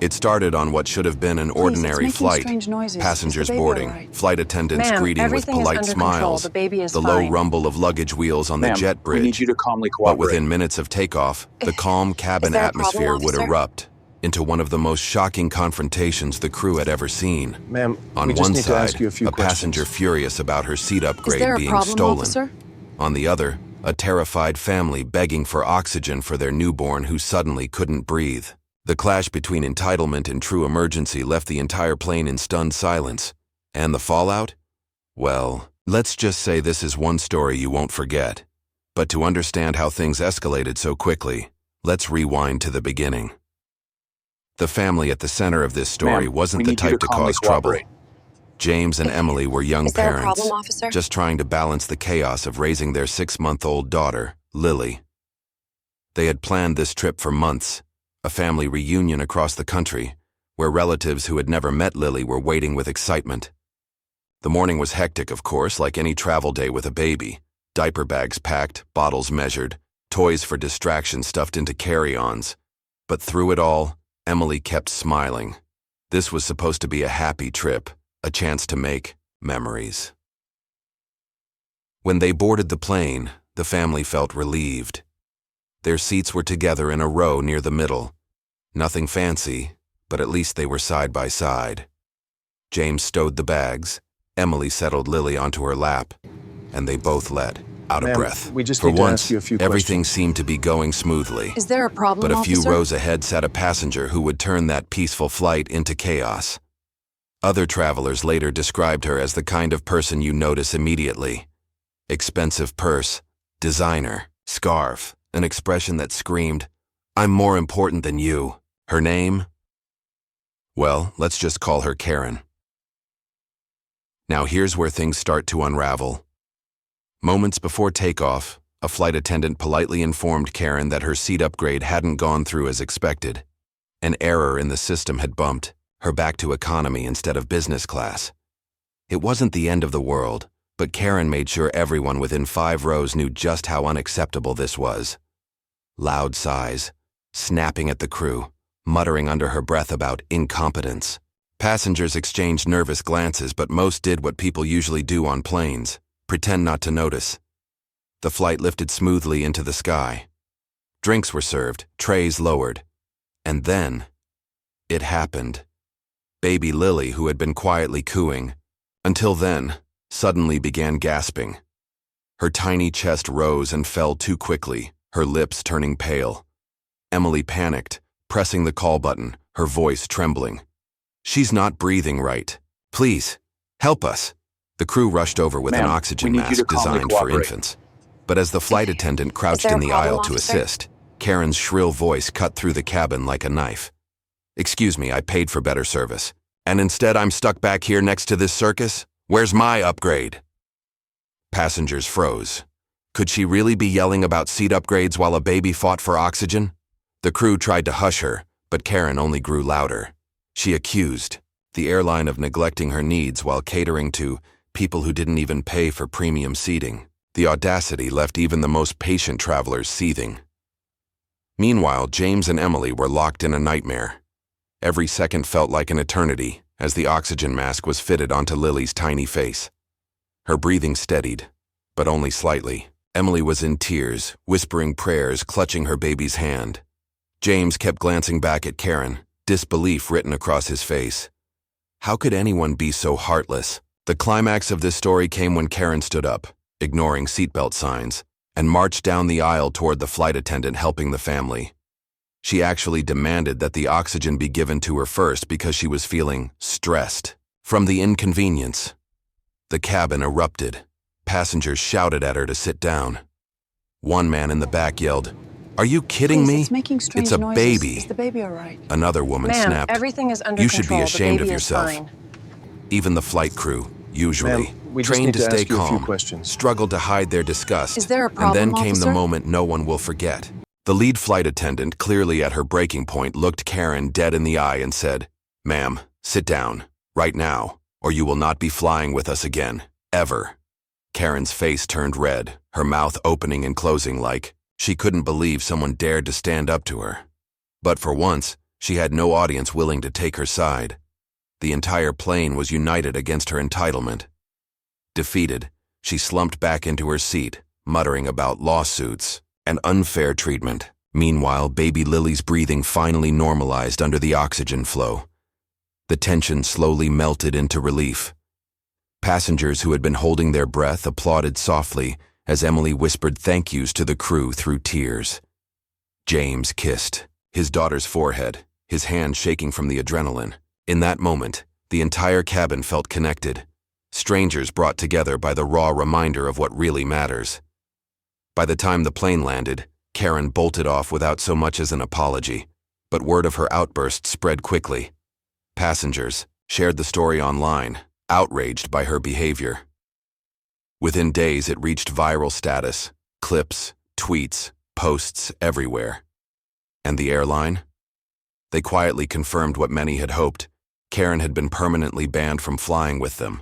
It started on what should have been an ordinary flight. Passengers boarding, flight attendants greeting with polite smiles, the low rumble of luggage wheels on the jet bridge. We need you to calmly cooperate. But within minutes of takeoff, the calm cabin atmosphere would erupt into one of the most shocking confrontations the crew had ever seen. Ma'am, on one side, a passenger furious about her seat upgrade being stolen. On the other, a terrified family begging for oxygen for their newborn who suddenly couldn't breathe. The clash between entitlement and true emergency left the entire plane in stunned silence. And the fallout? Well, let's just say this is one story you won't forget. But to understand how things escalated so quickly, let's rewind to the beginning. The family at the center of this story wasn't the type to cause trouble. James and Emily were young parents, just trying to balance the chaos of raising their 6-month-old daughter, Lily. They had planned this trip for months, a family reunion across the country, where relatives who had never met Lily were waiting with excitement. The morning was hectic, of course, like any travel day with a baby. Diaper bags packed, bottles measured, toys for distraction stuffed into carry-ons. But through it all, Emily kept smiling. This was supposed to be a happy trip, a chance to make memories. When they boarded the plane, the family felt relieved. Their seats were together in a row near the middle. Nothing fancy, but at least they were side by side. James stowed the bags, Emily settled Lily onto her lap, and they both let out a breath. For once, everything seemed to be going smoothly. Is there a problem, But a few officer? rows ahead sat a passenger who would turn that peaceful flight into chaos. Other travelers later described her as the kind of person you notice immediately. Expensive purse, designer, scarf, an expression that screamed, "I'm more important than you." Her name? Well, let's just call her Karen. Now here's where things start to unravel. Moments before takeoff, a flight attendant politely informed Karen that her seat upgrade hadn't gone through as expected. An error in the system had bumped her back to economy instead of business class. It wasn't the end of the world, but Karen made sure everyone within 5 rows knew just how unacceptable this was. Loud sighs, snapping at the crew, muttering under her breath about incompetence. Passengers exchanged nervous glances, but most did what people usually do on planes, pretend not to notice. The flight lifted smoothly into the sky. Drinks were served, trays lowered. And then, it happened. Baby Lily, who had been quietly cooing, until then, suddenly began gasping. Her tiny chest rose and fell too quickly, her lips turning pale. Emily panicked, pressing the call button, her voice trembling. "She's not breathing right. Please, help us." The crew rushed over with an oxygen mask designed for infants. But as the flight attendant crouched in the aisle to assist, Karen's shrill voice cut through the cabin like a knife. "Excuse me, I paid for better service. And instead I'm stuck back here next to this circus? Where's my upgrade?" Passengers froze. Could she really be yelling about seat upgrades while a baby fought for oxygen? The crew tried to hush her, but Karen only grew louder. She accused the airline of neglecting her needs while catering to people who didn't even pay for premium seating. The audacity left even the most patient travelers seething. Meanwhile, James and Emily were locked in a nightmare. Every second felt like an eternity as the oxygen mask was fitted onto Lily's tiny face. Her breathing steadied, but only slightly. Emily was in tears, whispering prayers, clutching her baby's hand. James kept glancing back at Karen, disbelief written across his face. How could anyone be so heartless? The climax of this story came when Karen stood up, ignoring seatbelt signs, and marched down the aisle toward the flight attendant helping the family. She actually demanded that the oxygen be given to her first because she was feeling stressed from the inconvenience. The cabin erupted. Passengers shouted at her to sit down. One man in the back yelled, "Are you kidding me? It's making strange It's a noises. baby." Is the baby all right? Another woman snapped, Everything is under "You should be control. ashamed The of baby is yourself." fine. Even the flight crew, usually We just trained need to to stay ask you a few calm, questions. struggled to hide their disgust. Is there a And problem, then came the officer? moment no one will forget. The lead flight attendant, clearly at her breaking point, looked Karen dead in the eye and said, "Ma'am, sit down, right now, or you will not be flying with us again, ever." Karen's face turned red, her mouth opening and closing like she couldn't believe someone dared to stand up to her. But for once, She had no audience willing to take her side. The entire plane was united against her entitlement. Defeated, she slumped back into her seat, muttering about lawsuits and unfair treatment. Meanwhile, baby Lily's breathing finally normalized under the oxygen flow. The tension slowly melted into relief. Passengers who had been holding their breath applauded softly as Emily whispered thank yous to the crew through tears. James kissed his daughter's forehead, his hand shaking from the adrenaline. In that moment, the entire cabin felt connected, strangers brought together by the raw reminder of what really matters. By the time the plane landed, Karen bolted off without so much as an apology, but word of her outburst spread quickly. Passengers shared the story online, outraged by her behavior. Within days, it reached viral status, clips, tweets, posts everywhere. And the airline? They quietly confirmed what many had hoped. Karen had been permanently banned from flying with them.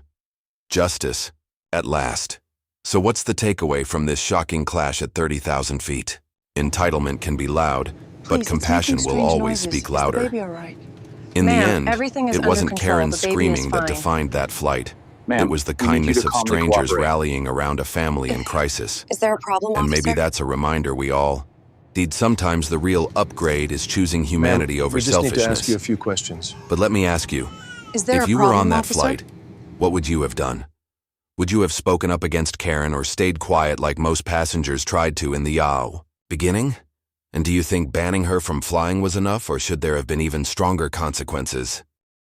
Justice, at last. So what's the takeaway from this shocking clash at 30,000 feet? Entitlement can be loud, but compassion will always speak louder. In the end, it wasn't Karen's screaming that defined that flight. It was the kindness of strangers rallying around a family in crisis. Is there a problem, And officer? maybe that's a reminder we all need. Sometimes the real upgrade is choosing humanity over selfishness. We just need to ask you a few questions. But let me ask you, Is there if a you were problem, on that officer? flight, what would you have done? Would you have spoken up against Karen or stayed quiet like most passengers tried to in the beginning? And do you think banning her from flying was enough, or should there have been even stronger consequences?